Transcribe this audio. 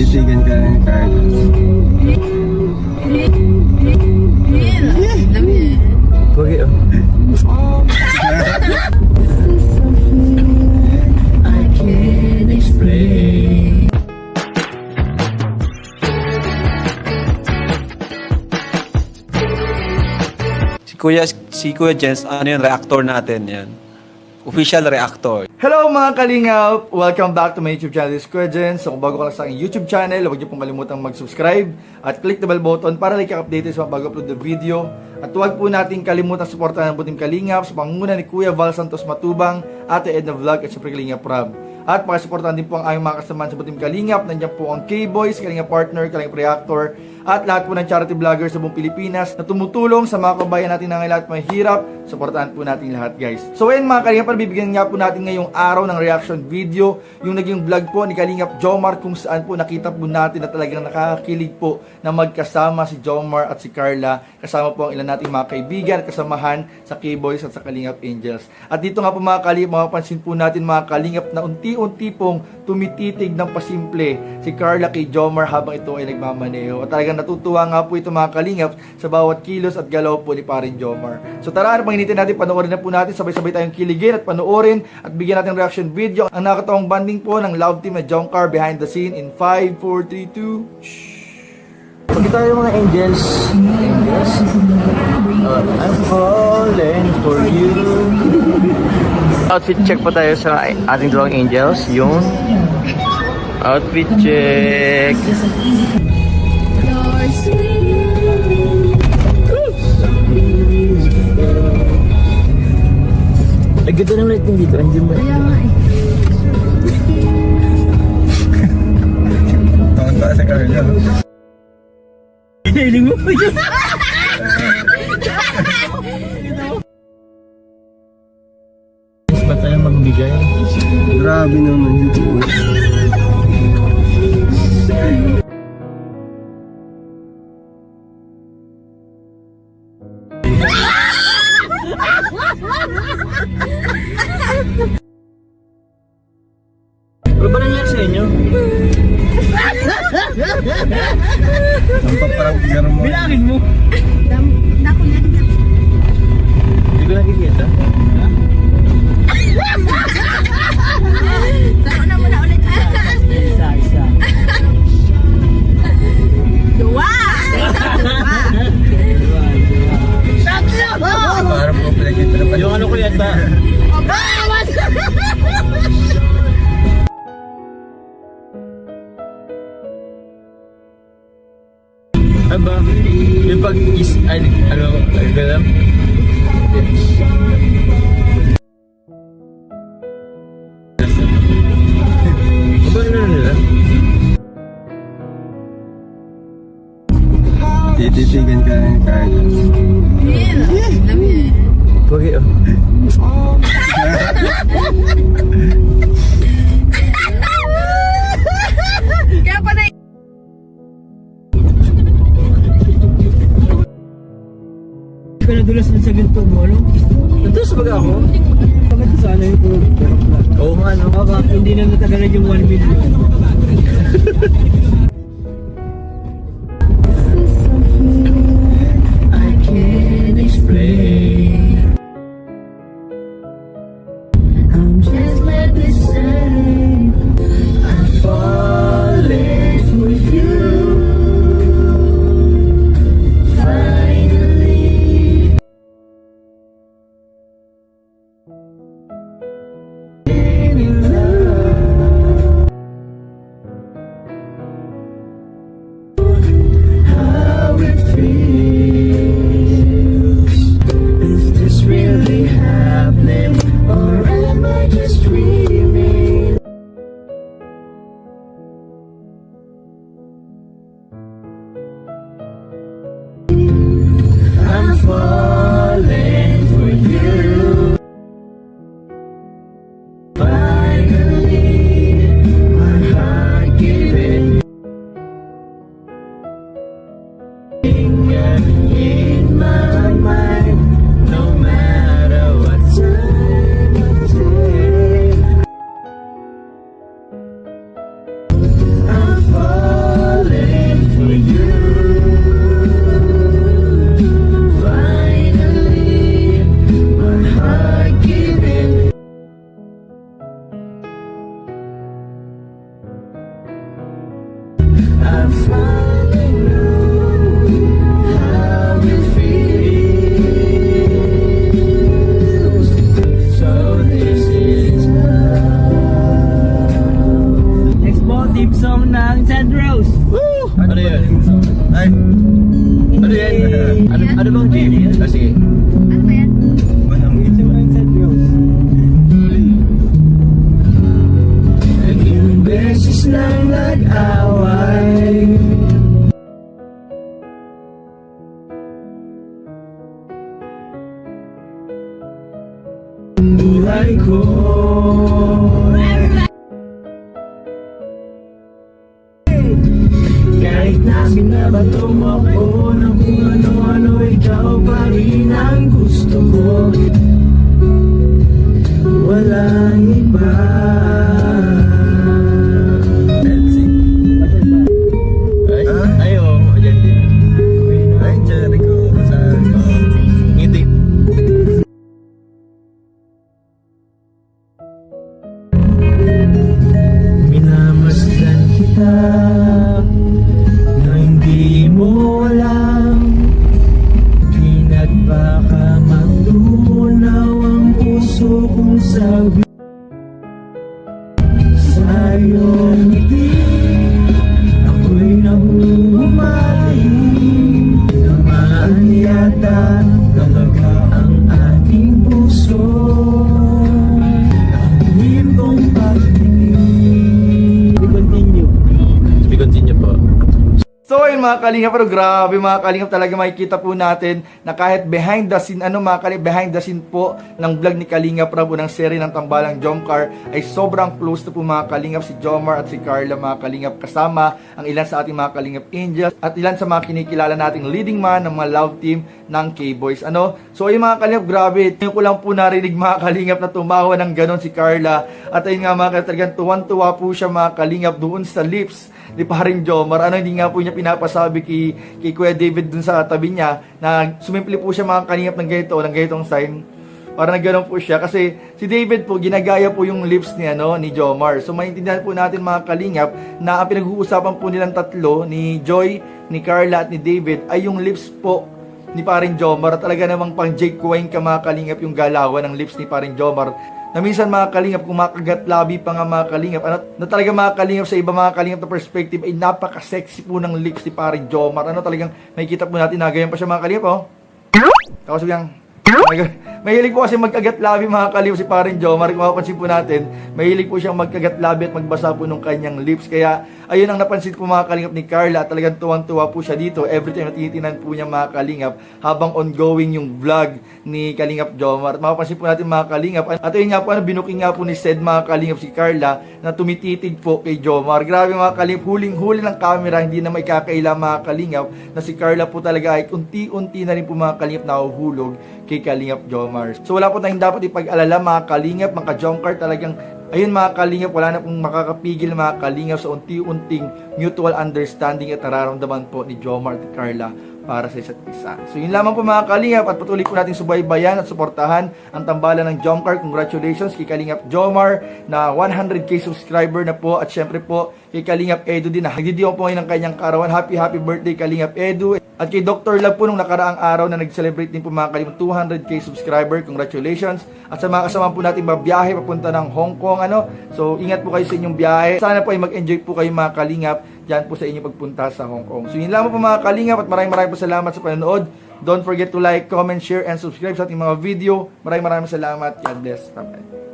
Tititigan ka ng Carlos. Pogi oh. I can't explain. Si Kuya Jens, ano yun, reactor natin yan. Official reactor. Hello mga kalingap! Welcome back to my YouTube channel, this is Kuya Jens. So kung bago ka lang sa aking YouTube channel, huwag niyo pong kalimutang mag-subscribe at click the bell button para like updated sa mga bago upload na video. At huwag po natin kalimutang suportahan ang Butim Kalingap sa pangunguna ni Kuya Val Santos Matubang, Ate Edna Vlog at syempre Kalingap Rob. At pakisuportahan din po ang aming mga kasamahan sa Butim Kalingap. Nandiyan po ang K-Boys, Kalingap Partner, Kalingap Reactor, at lahat po ng charity vloggers sa buong Pilipinas na tumutulong sa mga kabayan natin na ngayon at mahirap. Suportahan po natin lahat, guys. So ayun mga Kalingap, bibigyan nga po natin ngayong araw ng reaction video, yung naging vlog po ni Kalingap Jomar, kung saan po nakita po natin na talagang nakakakilig po na magkasama si Jomar at si Carla, kasama po ang ilan nating mga kaibigan at kasamahan sa K-Boys at sa Kalingap Angels. At dito nga po mga Kalingap, mapapansin po natin mga Kalingap na unti-unti pong tumititig ng pasimple si Carla kay Jomar habang ito ay nagmamaneho. At talagang natutuwa nga po ito mga Kalingap sa bawat kilos at galaw po ni parin Jomar. So tara, ano pang initin natin, panoorin na po natin, sabay-sabay tayong kiligin at panoorin at bigyan natin reaction video ang nakakatawang banding po ng love team na Jomcar behind the scene in 5, 4, 3, 2. Pag tayo mga angels. Angels. I'm falling for you. Outfit check pa tayo sa ating dalawang angels. Yung outfit check. Ay, ganda ng lighting dito. Andiyan ba? Tawag pa sa Carla. Hiniling mo pa yun. Ba't tayo magbigay? Grabe naman dito. Ano ba nangyari sa inyo? Ang paparang mo. Bilangin mo. Hindi ko nakikita. Saan na muna ulit siya? Isa. Dua! Parang po pinagkita na pa. Yung ano ko yata. Aba, yung pag-is, ano, gano'n? Aba, ano nila? Tititigan ka ng Carlos. Pogi oh. Kaya pa na Ka nadulas din sa ginto mo, ano? Nadulas ba ako? Bakit sana yung puro na? Oo nga, no? Baka hindi na natagalan yung 1 million. I can't explain. I'm just like the same. I'm falling for you. Finally. In love. I finally know how it feels. So this is Next po, deep song ng Sad Rose. Woo! Ano yun? Ay, Ano yan? Ano bang game? Ah, sige. Ano ba yan? walang Ito ang Sad Rose. Ilang beses nang nag-away. Buhay ko kahit na binabato mo ako ng kung ano-ano, ikaw pa rin ang gusto ko. Walang iba. Ay, oo, ayan din. Ay, Jericho. Ngiti. Minamasdan kita na hindi mo alam. Di baka matunaw ang puso kong sabi sa iyong ngiti. Ako'y nahuhumay, namaan yata talaga ang ating puso. Ang iyong pagtingin. We continue. Po. So ayun mga kalingap, pero grabe mga kalingap, talaga makikita po natin na kahit behind the scene, mga kalingap, behind the scene po ng vlog ni Kalingap Rab o ng serye ng Tambalang Jomcar ay sobrang close na po mga kalingap si Jomar at si Carla mga kalingap, kasama ang ilan sa ating mga kalingap angels at ilan sa mga kinikilala nating leading man ng mga love team ng K-Boys. So ayun mga kalingap, grabe, ngayon ko lang po narinig mga kalingap na tumawa ng ganon si Carla at ayun nga mga kalingap, talagang tuwan-tuwa po siya mga kalingap doon sa lips ni paring Jomar. Hindi nga po niya pinapasabi kay Kuya David dun sa tabi niya na sumimple po siya mga kalingap ng ganitong sign. Para nagganon po siya kasi si David po ginagaya po yung lips ni Jomar. So maintindihan po natin mga kalingap na ang pinag-uusapan po nilang tatlo, ni Joy, ni Carla at ni David, ay yung lips po ni paring Jomar. Talaga namang pang Jake Wayne ka mga kalingap yung galawan ng lips ni paring Jomar. Na minsan mga kalingap, kung makagat labi pa nga mga kalingap, na talaga mga kalingap sa iba mga kalingap na perspective, ay napaka-sexy po ng lips ni paring Jomar. Talagang makikita po natin na ganyan pa siya mga kalingap, oh. Tapos biglang, mahilig po kasi magkagat labi mga kalingap si paring Jomar. Kung mapapansin po natin, mahilig po siyang magkagat labi at magbasa po ng kanyang lips. Kaya, ayun ang napansin po mga kalingap ni Carla. Talagang tuwang-tuwa po siya dito. Every time natitinan po niya mga kalingap habang ongoing yung vlog ni Kalingap Jomar. At mapapansin po natin mga kalingap. At ayun nga po, binuking nga po ni Sed mga kalingap si Carla na tumititig po kay Jomar. Grabe mga kalingap, huling-huli ng camera, hindi na may kakaila mga kalingap na si Carla po talaga ay unti-unti na rin po mga kalingap nahuhulog kay Kalingap Jomar. So wala po tayong dapat ipag-alala mga kalingap, mga ka-Jomcar, talagang ayun mga kalingap, wala na pong makakapigil mga kalingap sa unti-unting mutual understanding at nararamdaman po ni Jomar at Carla para sa isa't isa. So yun lamang po mga kalingap, at patuloy po natin subaybayan at suportahan ang tambalan ng Jomcar. Congratulations kay Kalingap Jomar na 100k subscriber na po, at syempre po kay Kalingap Edu din na nagdidiyon po ngayon ng kanyang karawan. Happy birthday Kalingap Edu. At kay Dr. Love po nung nakaraang araw na nag-celebrate din po mga kalingap 200k subscriber. Congratulations. At sa mga kasama po natin mabiyahe papunta ng Hong Kong, so ingat po kayo sa inyong biyahe. Sana po ay mag-enjoy po kayo mga kalingap dyan po sa inyong pagpunta sa Hong Kong. So yun lamang po mga kalingap, at maraming po salamat sa panonood. Don't forget to like, comment, share, and subscribe sa ating mga video. Maraming salamat. God bless. Bye-bye.